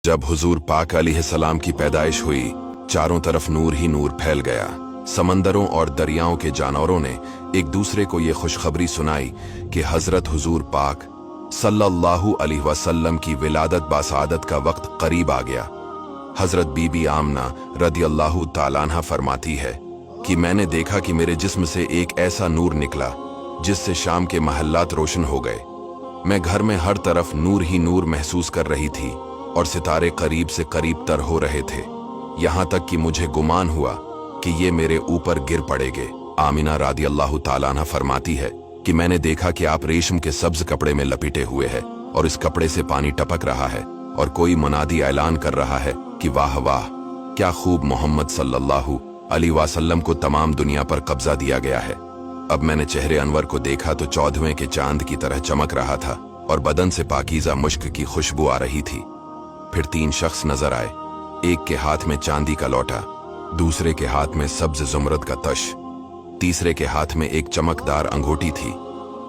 जब हुजूर पाक अलैहिस्सलाम की पैदाइश हुई, चारों तरफ नूर ही नूर फैल गया। समंदरों और दरियाओं के जानवरों ने एक दूसरे को ये खुशखबरी सुनाई कि हजरत हुजूर पाक सल्लल्लाहु अलैहि वसल्लम की विलादत बासादत का वक्त करीब आ गया। हजरत बीबी आमना रदियल्लाहु ताला अन्हा फरमाती है कि मैंने देखा कि मेरे जिस्म से एक ऐसा नूर निकला जिससे शाम के महल्लात रोशन हो गए। मैं घर में हर तरफ नूर ही नूर महसूस कर रही थी और सितारे करीब से करीब तर हो रहे थे, यहाँ तक कि मुझे गुमान हुआ कि ये मेरे ऊपर गिर पड़ेंगे। आमिना रादियल्लाहु ताला अन्हा फरमाती है कि मैंने देखा कि आप रेशम के सब्ज कपड़े में लपेटे हुए हैं और इस कपड़े से पानी टपक रहा है और कोई मुनादी ऐलान कर रहा है कि वाह वाह, क्या खूब मोहम्मद सल्लल्लाहु अलैहि वसल्लम को तमाम दुनिया पर कब्जा दिया गया है। अब मैंने चेहरे अनवर को देखा तो 14वें के चांद की तरह चमक रहा था और बदन से पाकीज़ा मुश्क की खुशबू आ रही थी। फिर 3 शख्स नजर आए, एक के हाथ में चांदी का लोटा, दूसरे के हाथ में सब्ज जुमरद का तश, तीसरे के हाथ में एक चमकदार अंगूठी थी।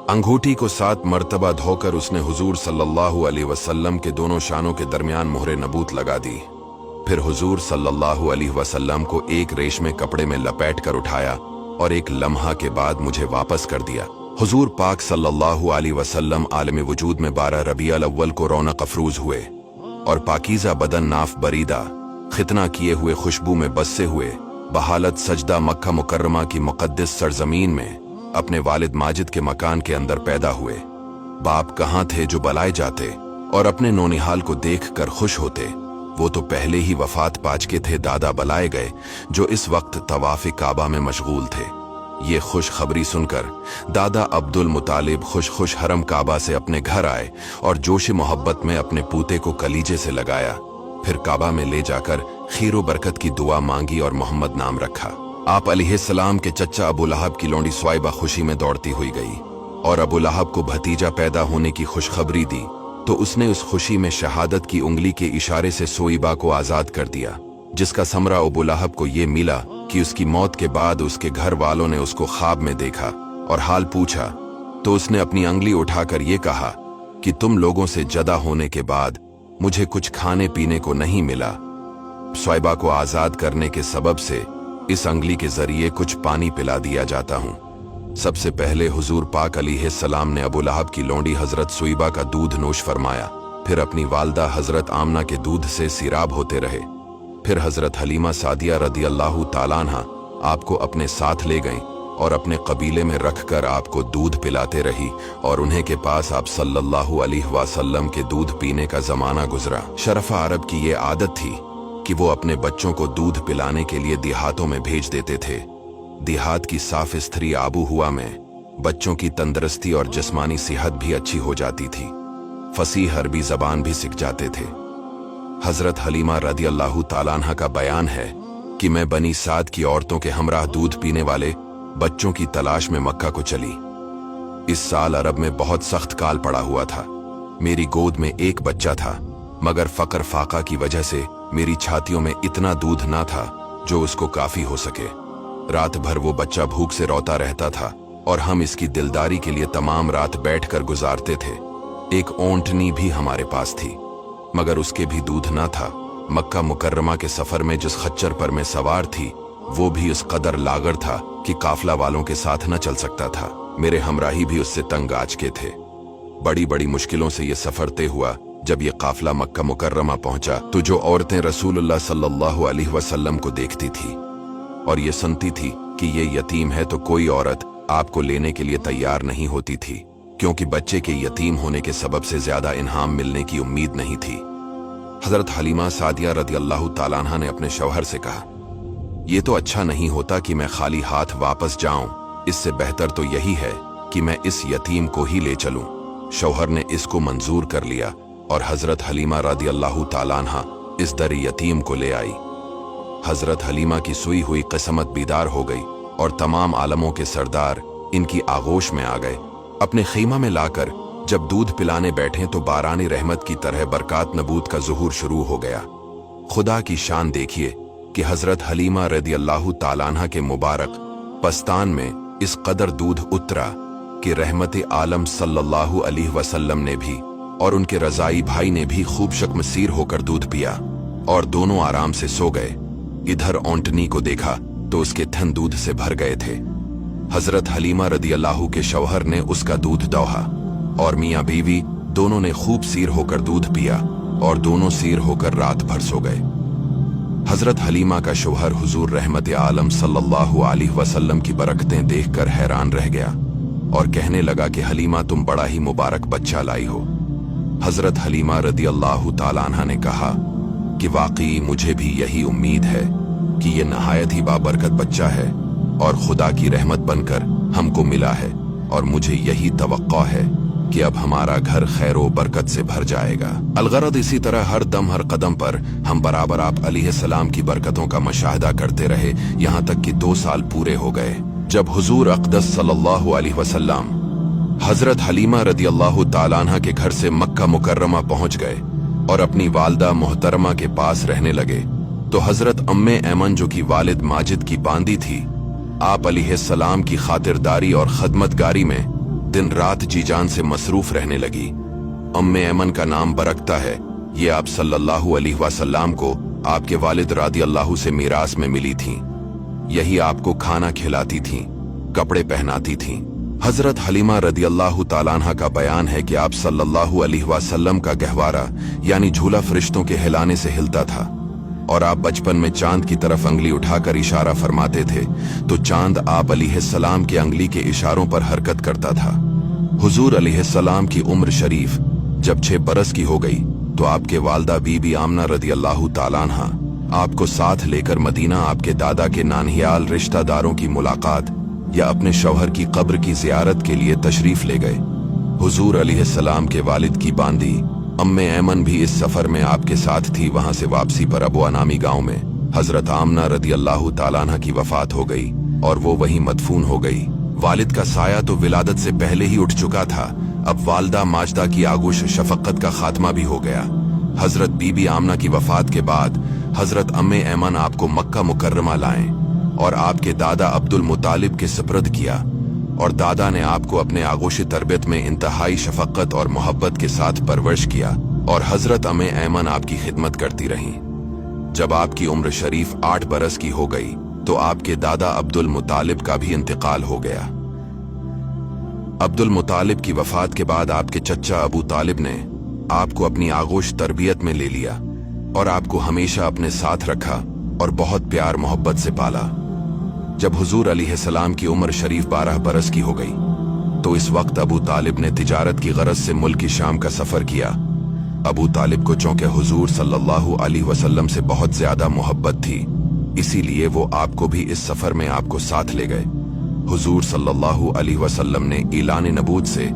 अंगूठी को 7 मर्तबा धोकर उसने हुजूर सल्लल्लाहु अलैहि वसल्लम के दोनों शानों के दरमियान मोहरे नबूत लगा दी। फिर हुजूर सल्लल्लाहु अलैहि वसल्लम को एक रेशमे कपड़े में लपेट कर उठाया और एक लम्हा के बाद मुझे वापस कर दिया। हुजूर पाक सल्लल्लाहु अलैहि वसल्लम आलम वजूद में 12 रबीउल अव्वल को रौनक अफरूज हुए और पाकीज़ा बदन नाफ बरीदा खितना किए हुए खुशबू में बससे हुए बहालत सजदा मक्का मुकर्रमा की मुक़द्दस सरजमीन में अपने वालिद माजिद के मकान के अंदर पैदा हुए। बाप कहाँ थे जो बलाए जाते और अपने नौनिहाल को देख कर खुश होते, वो तो पहले ही वफात पा चुके थे। दादा बलाए गए जो इस वक्त तवाफ़ काबा में मशगूल थे। ये खुश खबरी सुनकर दादा अब्दुल मुतालिब खुश खुश हरम काबा से अपने घर आए और जोश मोहब्बत में अपने पूते को कलीजे से लगाया। फिर काबा में ले जाकर खीरो बरकत की दुआ मांगी और मोहम्मद नाम रखा। आप अलैहिस्सलाम के चच्चा अबू लहब की लौंडी स्वाइबा खुशी में दौड़ती हुई गई और अबू लहब को भतीजा पैदा होने की खुशखबरी दी तो उसने उस खुशी में शहादत की उंगली के इशारे से सोइबा को आजाद कर दिया, जिसका समरा अबू लहब को ये मिला कि उसकी मौत के बाद उसके घर वालों ने उसको ख्वाब में देखा और हाल पूछा तो उसने अपनी अंगली उठाकर ये कहा कि तुम लोगों से जदा होने के बाद मुझे कुछ खाने पीने को नहीं मिला। स्वाइबा को आजाद करने के सबब से इस अंगली के जरिए कुछ पानी पिला दिया जाता हूँ। सबसे पहले हुजूर पाक अलैहिस्सलाम ने अबू लहब की लौंडी हजरत सुइबा का दूध नोश फरमाया, फिर अपनी वालदा हजरत आमना के दूध से सिराब होते रहे। फिर हजरत हलीमा सादिया रदियल्लाहु ताला अन्हा आपको अपने साथ ले गईं और अपने कबीले में रखकर आपको दूध पिलाते रही और उन्हें के पास आप सल्लल्लाहु अलैहि वसल्लम के दूध पीने का जमाना गुजरा। शरफा अरब की ये आदत थी कि वो अपने बच्चों को दूध पिलाने के लिए देहातों में भेज देते थे। देहात की साफ स्थरी आबू हुआ में बच्चों की तंदुरुस्ती और जिस्मानी सेहत भी अच्छी हो जाती थी, फसीह अरबी जबान भी सीख जाते थे। हजरत हलीमा रदियल्लाहु ताला अन्हा का बयान है कि मैं बनी साद की औरतों के हमराह दूध पीने वाले बच्चों की तलाश में मक्का को चली। इस साल अरब में बहुत सख्त काल पड़ा हुआ था। मेरी गोद में एक बच्चा था, मगर फकर फाका की वजह से मेरी छातियों में इतना दूध ना था जो उसको काफी हो सके। रात भर वो बच्चा भूख से रोता रहता था और हम इसकी दिलदारी के लिए तमाम रात बैठकर गुजारते थे। एक ओंटनी भी हमारे पास थी, मगर उसके भी दूध ना था। मक्का मुकर्रमा के सफर में जिस खच्चर पर मैं सवार थी वो भी उस कदर लागर था कि काफला वालों के साथ न चल सकता था। मेरे हमराही भी उससे तंग आंच के थे। बड़ी बड़ी मुश्किलों से ये सफर तय हुआ। जब ये काफला मक्का मुकर्रमा पहुंचा तो जो औरतें रसूलुल्लाह सल्लल्लाहु अलैहि वसल्लम को देखती थी और ये सुनती थी कि ये यतीम है तो कोई औरत आपको लेने के लिए तैयार नहीं होती थी, क्योंकि बच्चे के यतीम होने के सबब से ज्यादा इनाम मिलने की उम्मीद नहीं थी। हजरत हलीमा सादिया रदियल्लाहु ताला अन्हा ने अपने शौहर से कहा, ये तो अच्छा नहीं होता कि मैं खाली हाथ वापस जाऊं, इससे बेहतर तो यही है कि मैं इस यतीम को ही ले चलूं। शौहर ने इसको मंजूर कर लिया और हजरत हलीमा रदियल्लाहु ताला अन्हा इस दर यतीम को ले आई। हजरत हलीमा की सुई हुई किस्मत बीदार हो गई और तमाम आलमों के सरदार इनकी आगोश में आ गए। अपने खीमा में लाकर जब दूध पिलाने बैठे तो बारानी रहमत की तरह बरकात नबूत का ज़ुहूर शुरू हो गया। खुदा की शान देखिए कि हजरत हलीमा रदियल्लाहु ताला अन्हा के मुबारक पस्तान में इस कदर दूध उतरा कि रहमत आलम सल्लल्लाहु अलैहि वसल्लम ने भी और उनके रजाई भाई ने भी खूब शक्मसीर होकर दूध पिया और दोनों आराम से सो गए। इधर ओंटनी को देखा तो उसके थन दूध से भर गए थे। हजरत हलीमा रदी अल्लाह के शौहर ने उसका दूध दोहा और मियाँ बीवी दोनों ने खूब सीर होकर दूध पिया और दोनों सीर होकर रात भर सो गए। हजरत हलीमा का शौहर हुजूर रहमत आलम सल्लल्लाहु अलैहि वसल्लम की बरकतें देखकर हैरान रह गया और कहने लगा कि हलीमा तुम बड़ा ही मुबारक बच्चा लाई हो। हजरत हलीमा रदी अल्लाह ताला अन्हा ने कहा कि वाकई मुझे भी यही उम्मीद है कि ये नहायत ही बाबरकत बच्चा है और खुदा की रहमत बनकर हमको मिला है, और मुझे यही तवक्को है कि अब हमारा घर खैर व बरकत से भर जाएगा। अलगरद इसी तरह हर दम हर कदम पर हम बराबर आप अलैहिस्सलाम की बरकतों का मुशाहदा करते रहे, यहाँ तक कि 2 साल पूरे हो गए जब हुजूर अक़दस सल्लल्लाहु अलैहि वसल्लम हजरत हलीमा रदी अल्लाह ताला अन्हा के घर से मक्का मुकर्रमा पहुंच गए और अपनी वालदा मोहतरमा के पास रहने लगे, तो हजरत अम्मे ऐमन जो कि वालिद माजिद की बांदी थी, आप अलैहिस्सलाम की खातिरदारी और खदमतगारी में दिन रात जी जान से मसरूफ रहने लगी। अम्मे ऐमन का नाम बरकता है, ये आप सल्लल्लाहु अलैहि वसल्लम को आपके वालिद रादी अल्लाह से मीरास में मिली थीं। यही आपको खाना खिलाती थीं, कपड़े पहनाती थीं। हजरत हलीमा रदी अल्लाह ताला अन्हा का बयान है कि आप सल्लल्लाहु अलैहि वसल्लम का गहवारा यानी झूला फरिश्तों के हिलाने से हिलता था और आप बचपन में चांद की तरफ अंगली उठाकर इशारा फरमाते थे तो चांद आप अलैहिस्सलाम के अंगली के इशारों पर हरकत करता था। हुजूर अलैहिस्सलाम की उम्र शरीफ जब 6 बरस की हो गई तो आपके वालदा बीबी आमना रदी अल्लाह ताला अन्हा आपको साथ लेकर मदीना आपके दादा के नानहियाल रिश्तेदारों की मुलाकात या अपने शौहर की कब्र की जियारत के लिए तशरीफ ले गए। हुजूर अलैहिस्सलाम के वालिद की बांदी अम्मे ऐमन भी इस सफर में आपके साथ थी। वहां से वापसी पर अबू अनामी गांव में हजरत आमना रदी अल्लाह ताला अन्हा की वफात हो गई और वो वहीं मदफून हो गई। वालिद का साया तो विलादत से पहले ही उठ चुका था, अब वालदा माजदा की आगोश शफकत का खात्मा भी हो गया। हजरत बीबी आमना की वफात के बाद हजरत अम्मे ऐमन आपको मक्का मुकर्रमा लाएं और आपके दादा अब्दुल मुतालिब के सुपुर्द किया, और दादा ने आपको अपने आगोश तरबियत में इंतहाई शफकत और मोहब्बत के साथ परवरिश किया और हजरत अम्मे ऐमन आपकी खिदमत करती रहीं। जब आपकी उम्र शरीफ 8 बरस की हो गई तो आपके दादा अब्दुल मुतालिब का भी इंतकाल हो गया। अब्दुल मुतालिब की वफात के बाद आपके चचा अबू तालिब ने आपको अपनी आगोश तरबियत में ले लिया और आपको हमेशा अपने साथ रखा और बहुत प्यार मोहब्बत से पाला। जब हुजूर अलैहिस्सलाम की उम्र शरीफ 12 बरस की हो गई तो इस वक्त अबू तालिब ने तिजारत की गरज से मुल्क की शाम का सफर किया। अबू तालिब को चूंकि हुजूर सल्लल्लाहु अलैहि वसल्लम से बहुत ज्यादा मोहब्बत थी, इसीलिए वो आपको भी इस सफर में आपको साथ ले गए। हुजूर सल्लल्लाहु अलैहि वसल्लम ने ऐलान नबूवत से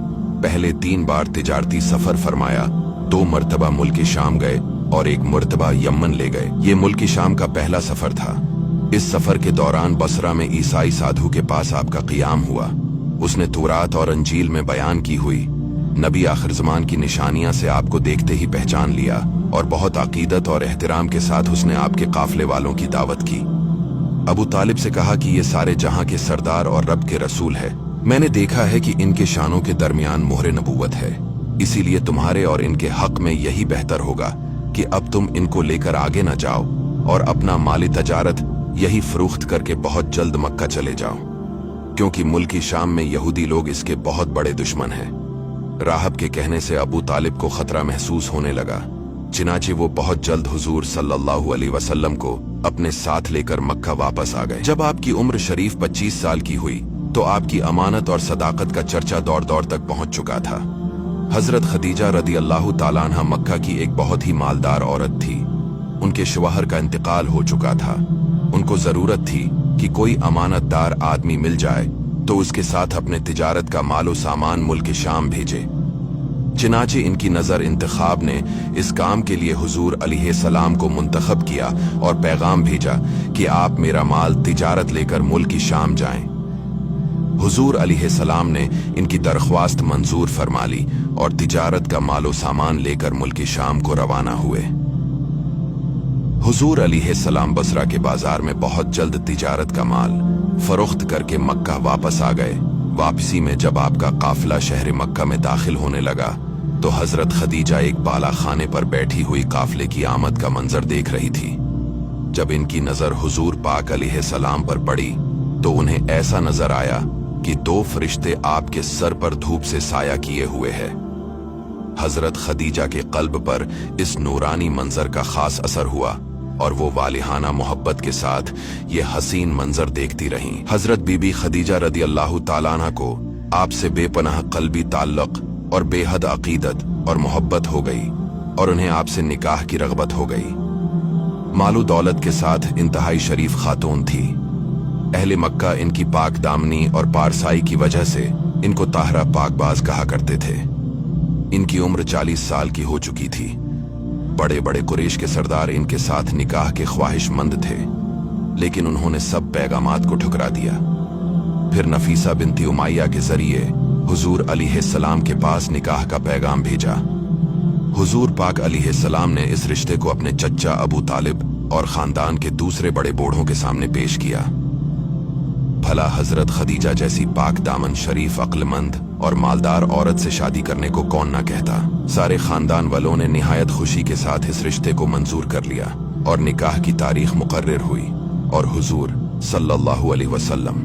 पहले 3 बार तिजारती सफर फरमाया। 2 मरतबा मुल्क की शाम गए और 1 मरतबा यमन ले गए। ये मुल्क की शाम का पहला सफर था। इस सफर के दौरान बसरा में ईसाई साधु के पास आपका क़ियाम हुआ। उसने तौरात और अंजील में बयान की हुई नबी आखिर ज़मान की निशानियां से आपको देखते ही पहचान लिया और बहुत अकीदत और एहतराम के साथ उसने आपके काफले वालों की दावत की। अबू तालिब से कहा कि ये सारे जहां के सरदार और रब के रसूल है। मैंने देखा है कि इनके शानों के दरमियान मोहर नबूवत है, इसीलिए तुम्हारे और इनके हक में यही बेहतर होगा कि अब तुम इनको लेकर आगे न जाओ और अपना माली तजारत यही फरोख्त करके बहुत जल्द मक्का चले जाओ, क्योंकि मुल्की शाम में यहूदी लोग इसके बहुत बड़े दुश्मन हैं। राहब के कहने से अबू तालिब को खतरा महसूस होने लगा, चिनाचे वो बहुत जल्द हुजूर सल्लल्लाहु अलैहि वसल्लम को अपने साथ लेकर मक्का वापस आ गए। जब आपकी उम्र शरीफ 25 साल की हुई तो आपकी अमानत और सदाकत का चर्चा दौर दौर तक पहुंच चुका था। हजरत खदीजा रदी अल्लाह ताला अन्हा मक्का की एक बहुत ही मालदार औरत थी। उनके शौहर का इंतकाल हो चुका था। उनको जरूरत थी कि कोई अमानतदार आदमी मिल जाए तो उसके साथ अपने तिजारत का मालो सामान मुल्क शाम भेजे। चिनाचे इनकी नजर इंतखाब ने इस काम के लिए हुजूर अलैहिस्सलाम को मुंतखब किया और पैगाम भेजा कि आप मेरा माल तिजारत लेकर मुल्क शाम जाएं। हुजूर अलैहिस्सलाम ने इनकी दरख्वास्त मंजूर फरमा ली और तिजारत का मालो सामान लेकर मुल्क शाम को रवाना हुए। हुजूर अलैहिस्सलाम बसरा के बाजार में बहुत जल्द तिजारत का माल फरोख्त करके मक्का वापस आ गए। वापसी में जब आपका काफिला शहर मक्का में दाखिल होने लगा तो हजरत खदीजा एक बाला खाने पर बैठी हुई काफले की आमद का मंजर देख रही थी। जब इनकी नजर हुजूर पाक अलैहिस्सलाम पर पड़ी तो उन्हें ऐसा नजर आया कि दो फरिश्ते आपके सर पर धूप से साया किए हुए हैं। हजरत खदीजा के कल्ब पर इस नूरानी मंजर का खास असर हुआ और वो वालिहाना मोहब्बत के साथ ये हसीन मंजर देखती रहीं। हजरत बीबी खदीजा रदी अल्लाह ताला अन्हा को आपसे बेपनाह कल्बी ताल्लुक और बेहद अकीदत और मोहब्बत हो गई और उन्हें आपसे निकाह की रगबत हो गई। मालू दौलत के साथ इंतहाई शरीफ खातून थी। अहले मक्का इनकी पाक दामनी और पारसाई की वजह से इनको ताहरा पाकबाज कहा करते थे। इनकी उम्र 40 साल की हो चुकी थी। बड़े बड़े कुरैश के सरदार इनके साथ निकाह के ख्वाहिशमंद थे, लेकिन उन्होंने सब पैगामात को ठुकरा दिया। फिर नफीसा बिनती उमैया के जरिए हुजूर अलैहिस्सलाम के पास निकाह का पैगाम भेजा। हुजूर पाक अलैहिस्सलाम ने इस रिश्ते को अपने चच्चा अबू तालिब और खानदान के दूसरे बड़े बूढ़ों के सामने पेश किया। भला हजरत खदीजा जैसी पाक दामन, शरीफ, अक्लमंद और मालदार औरत से शादी करने को कौन ना कहता। सारे खानदान वालों ने निहायत खुशी के साथ इस रिश्ते को मंजूर कर लिया और निकाह की तारीख मुकर्रर हुई और हुजूर सल्लल्लाहु अलैहि वसल्लम,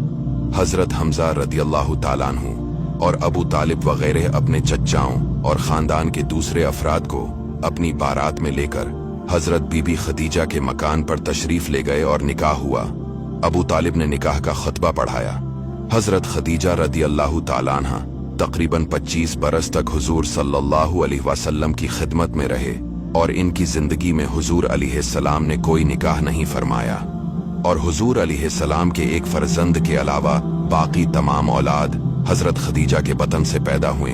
हजरत हमजा रदियल्लाहु ताला अन्हु और अबू तालिब वगैरह अपने चच्चाओं और खानदान के दूसरे अफराद को अपनी बारात में लेकर हजरत बीबी खदीजा के मकान पर तशरीफ ले गए और निकाह हुआ। अबू तालिब ने निकाह का खुतबा पढ़ाया। हजरत खदीजा रदियल्लाहु ताला अन्हा तकरीबन 25 बरस तक हुजूर सल्लल्लाहु अलैहि वसल्लम की खिदमत में रहे और इनकी जिंदगी में हुजूर अलैहिस्सलाम ने कोई निकाह नहीं फरमाया और हुजूर अलैहिस्सलाम के एक फर्जंद के अलावा बाकी तमाम औलाद हजरत खदीजा के बतन से पैदा हुए।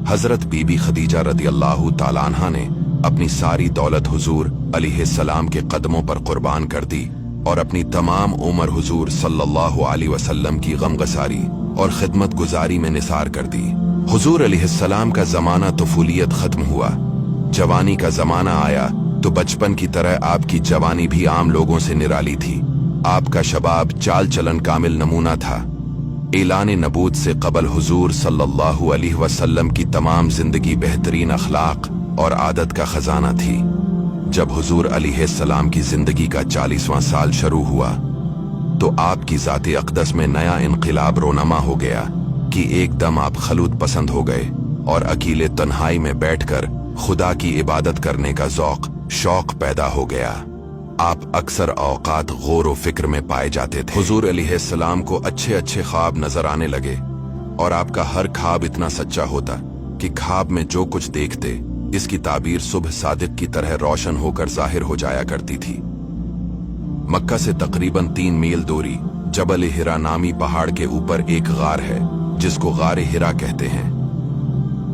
हजरत बीबी खदीजा रदियल्लाहु ताला अन्हा ने अपनी सारी दौलत हुजूर अलैहिस्सलाम के कदमों पर कुर्बान कर दी और अपनी तमाम उम्र हुजूर सल्लल्लाहु अलैहि वसल्लम की गमगसारी और खिदमत गुजारी में निसार कर दी। हुजूर अलैहिस्सलाम का जमाना तफूलियत खत्म हुआ, जवानी का जमाना आया तो बचपन की तरह आपकी जवानी भी आम लोगों से निराली थी। आपका शबाब चाल चलन कामिल नमूना था। ऐलान नबूत से कबल हुजूर सल्लल्लाहु अलैहि वसल्लम की तमाम जिंदगी बेहतरीन अखलाक और आदत का खजाना थी। जब हुजूर अलैहिस्सलाम की जिंदगी का 40वां साल शुरू हुआ तो आपकी ज़ाते अक़दस में नया इनक़िलाब रोनमा हो गया कि एकदम आप खलूत पसंद हो गए और अकेले तन्हाई में बैठकर खुदा की इबादत करने का शौक पैदा हो गया। आप अक्सर औकात गौर व फिक्र में पाए जाते थे। हुजूर अलैहिस्सलाम को अच्छे अच्छे ख्वाब नजर आने लगे और आपका हर ख्वाब इतना सच्चा होता कि ख्वाब में जो कुछ देखते इसकी ताबीर सुबह सादिक की तरह रोशन होकर जाहिर हो जाया करती थी। मक्का से तकरीबन 3 मील दूरी जबल हिरा नामी पहाड़ के ऊपर एक गार है जिसको गार हिरा कहते हैं।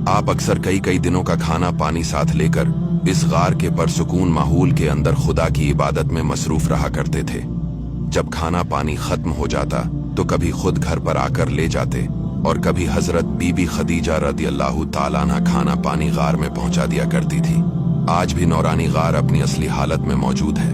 आप अक्सर कई दिनों का खाना पानी साथ लेकर इस गार के परसुकून माहौल के अंदर खुदा की इबादत में मसरूफ रहा करते थे। जब खाना पानी खत्म हो जाता तो कभी खुद घर पर आकर ले जाते और कभी हजरत बीबी खदीजा रदियल्लाहु ताला अन्हा खाना पानी गार में पहुंचा दिया करती थी। आज भी नौरानी गार अपनी असली हालत में मौजूद है।